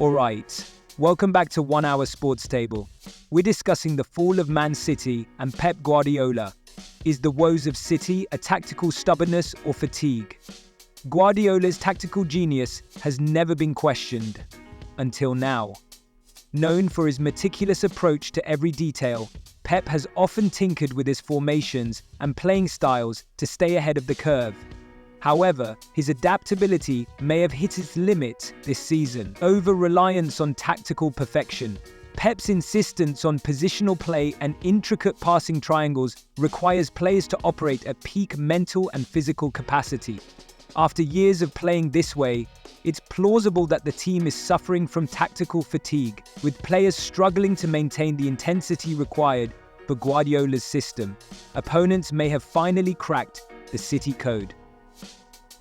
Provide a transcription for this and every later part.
Alright, welcome back to 1 Hour Sports Table. We're discussing the fall of Man City and Pep Guardiola. Is the woes of City a tactical stubbornness or fatigue? Guardiola's tactical genius has never been questioned, until now. Known for his meticulous approach to every detail, Pep has often tinkered with his formations and playing styles to stay ahead of the curve. However, his adaptability may have hit its limit this season. Over-reliance on tactical perfection. Pep's insistence on positional play and intricate passing triangles requires players to operate at peak mental and physical capacity. After years of playing this way, it's plausible that the team is suffering from tactical fatigue, with players struggling to maintain the intensity required for Guardiola's system. Opponents may have finally cracked the City code.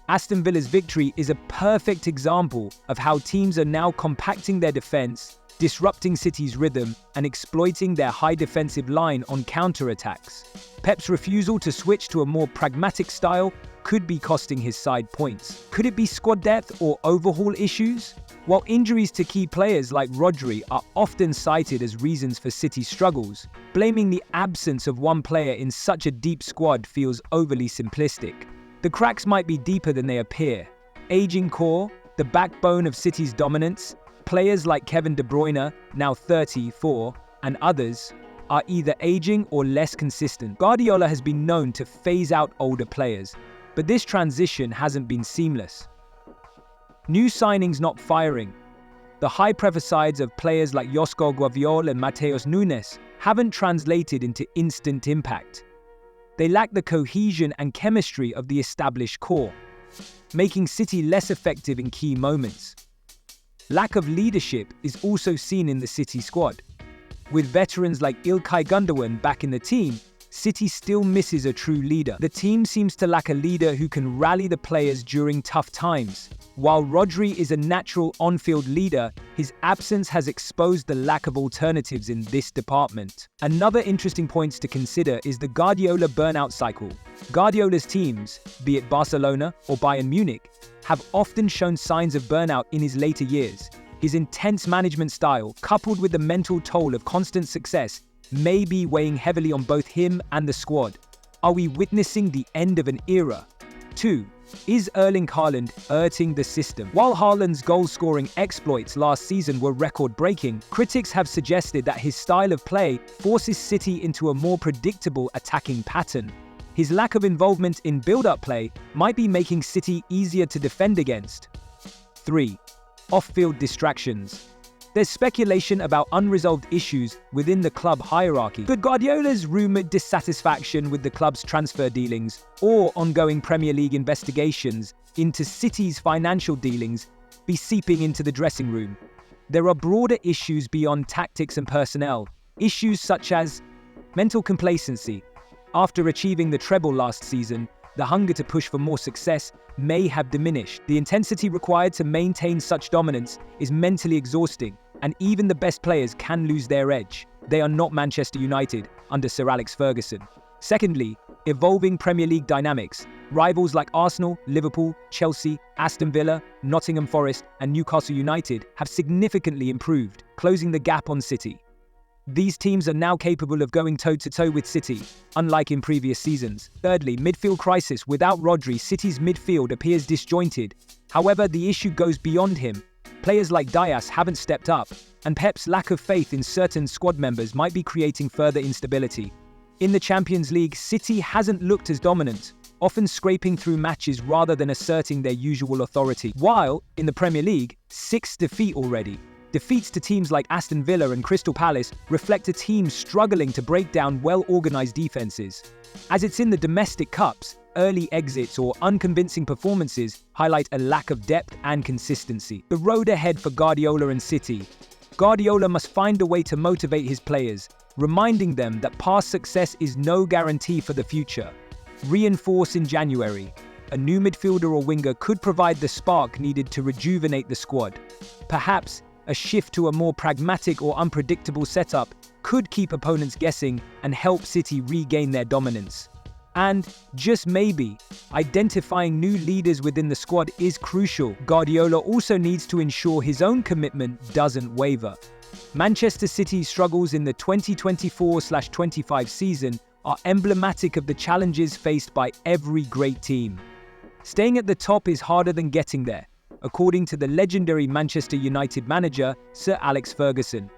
Aston Villa's victory is a perfect example of how teams are now compacting their defense, disrupting City's rhythm, and exploiting their high defensive line on counter-attacks. Pep's refusal to switch to a more pragmatic style could be costing his side points. Could it be squad depth or overhaul issues? While injuries to key players like Rodri are often cited as reasons for City's struggles, blaming the absence of one player in such a deep squad feels overly simplistic. The cracks might be deeper than they appear. Aging core, the backbone of City's dominance, players like Kevin De Bruyne, now 34, and others, are either aging or less consistent. Guardiola has been known to phase out older players, but this transition hasn't been seamless. New signings not firing. The high-pressure sides of players like Josko Gvardiol and Matheus Nunes haven't translated into instant impact. They lack the cohesion and chemistry of the established core, making City less effective in key moments. Lack of leadership is also seen in the City squad. With veterans like İlkay Gundogan back in the team, City still misses a true leader. The team seems to lack a leader who can rally the players during tough times. While Rodri is a natural on-field leader, his absence has exposed the lack of alternatives in this department. Another interesting point to consider is the Guardiola burnout cycle. Guardiola's teams, be it Barcelona or Bayern Munich, have often shown signs of burnout in his later years. His intense management style, coupled with the mental toll of constant success, may be weighing heavily on both him and the squad. Are we witnessing the end of an era? 2. Is Erling Haaland hurting the system? While Haaland's goal-scoring exploits last season were record-breaking, critics have suggested that his style of play forces City into a more predictable attacking pattern. His lack of involvement in build-up play might be making City easier to defend against. 3. Off-field distractions. There's speculation about unresolved issues within the club hierarchy. Could Guardiola's rumored dissatisfaction with the club's transfer dealings or ongoing Premier League investigations into City's financial dealings be seeping into the dressing room? There are broader issues beyond tactics and personnel, issues such as mental complacency. After achieving the treble last season, the hunger to push for more success may have diminished. The intensity required to maintain such dominance is mentally exhausting, and even the best players can lose their edge. They are not Manchester United under Sir Alex Ferguson. Secondly, evolving Premier League dynamics. Rivals like Arsenal, Liverpool, Chelsea, Aston Villa, Nottingham Forest, and Newcastle United have significantly improved, closing the gap on City. These teams are now capable of going toe-to-toe with City, unlike in previous seasons. Thirdly, midfield crisis. Without Rodri, City's midfield appears disjointed. However, the issue goes beyond him. Players like Dias haven't stepped up, and Pep's lack of faith in certain squad members might be creating further instability. In the Champions League, City hasn't looked as dominant, often scraping through matches rather than asserting their usual authority. While, in the Premier League, 6th defeat already. Defeats to teams like Aston Villa and Crystal Palace reflect a team struggling to break down well-organised defences. As it's in the domestic cups, early exits or unconvincing performances highlight a lack of depth and consistency. The road ahead for Guardiola and City. Guardiola must find a way to motivate his players, reminding them that past success is no guarantee for the future. Reinforce in January. A new midfielder or winger could provide the spark needed to rejuvenate the squad. Perhaps a shift to a more pragmatic or unpredictable setup could keep opponents guessing and help City regain their dominance. And, just maybe, identifying new leaders within the squad is crucial. Guardiola also needs to ensure his own commitment doesn't waver. Manchester City's struggles in the 2024-25 season are emblematic of the challenges faced by every great team. Staying at the top is harder than getting there, according to the legendary Manchester United manager, Sir Alex Ferguson.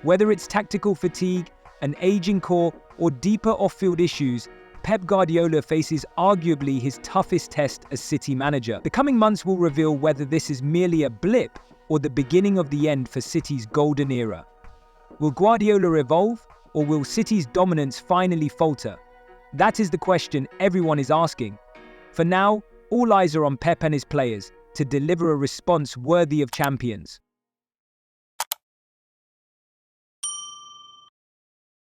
Whether it's tactical fatigue, an aging core, or deeper off-field issues, Pep Guardiola faces arguably his toughest test as City manager. The coming months will reveal whether this is merely a blip or the beginning of the end for City's golden era. Will Guardiola evolve, or will City's dominance finally falter? That is the question everyone is asking. For now, all eyes are on Pep and his players to deliver a response worthy of champions.